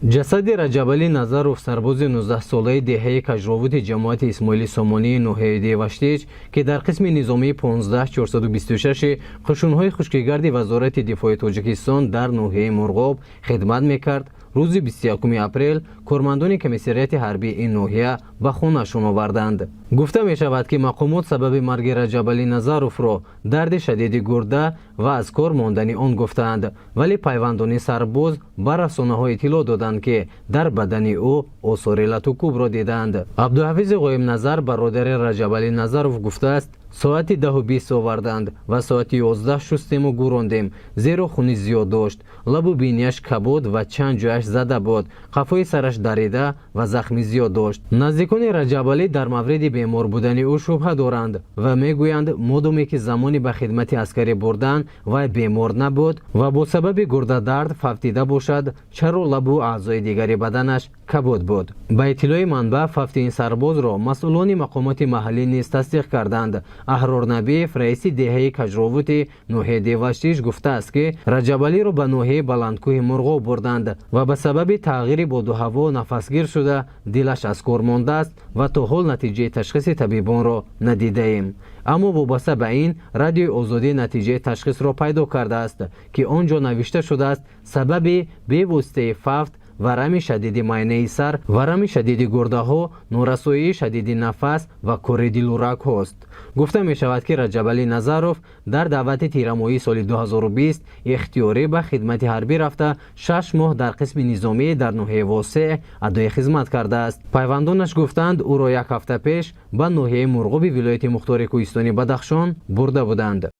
جسد رجبالی نظروف سرباز 19 ساله دهه کجراوت جماعت اسماعیل سامانی ناحیه دیوشتیج که در قسم نظامی 15426 قشون‌های خشکیگرد وزارت دفاع تاجیکستان در ناحیه مرغاب خدمت میکرد، روز 21 اپریل کارمندان کمیسریت حربی این ناحیه به خانه‌شان آوردند. گفته می شود که مقامات سبب مرگ رجبالی نظروف را درد شدید گرده و از کار ماندن آن گفتند، ولی پیوندان سرباز به رسانه‌ها اطلاع دادند که در بدن او آثار لطوکوب را دیدند. عبدالحفیظ قایم نظر برادر رجبالی نظروف گفته است ساعت 10:20 آوردند و ساعت 11 شستیم و گوراندیم، زیرا خون زیاد داشت، لب و بینیش کبود و چند جایش زده بود، قفای سرش دریده و زخمی زیاد داشت. نزدیکان رجبالی در مورد بیمار بودن او شبهه دارند و میگویند مادامی که زمانی به خدمت عسکری بردن و بیمار نبود و با سبب گرده درد فوتیده باشد، چرا لب و اعضای دیگری بدنش کبود بود. به اطلاع منبع فوت این سرباز را مسئولان مقامات محلی نیز تصدیق کردند. احرار نبیف رئیس دهه کجراوت ناحیه دیوشتیج گفته است که رجبالی را به ناحیه بلندکوه مرغاب بردند و به سبب تغییر باد و هوا نفسگیر شده دلش از کار مانده است و تا حال نتیجه تشخیص طبیبان را ندیده ایم. اما وابسته به این رادیو آزادی نتیجه تشخیص را پیدا کرده است که آنجا نوشته شده است سبب بی‌واسطه فوت ورم شدید معاینه سر، ورم شدید گرده ها، نورسایی شدید نفس و کار دل و رگ هاست. گفته می شود که رجبالی نظروف در دعوت تیر ماهی سال 2020 اختیاری به خدمت حربی رفته 6 ماه در قسم نظامی در ناحیه واسع ادای خدمت کرده است. پیوندانش گفتند او را یک هفته پیش به ناحیه مرغاب ولایت مختار کوهستانی بدخشان برده بودند.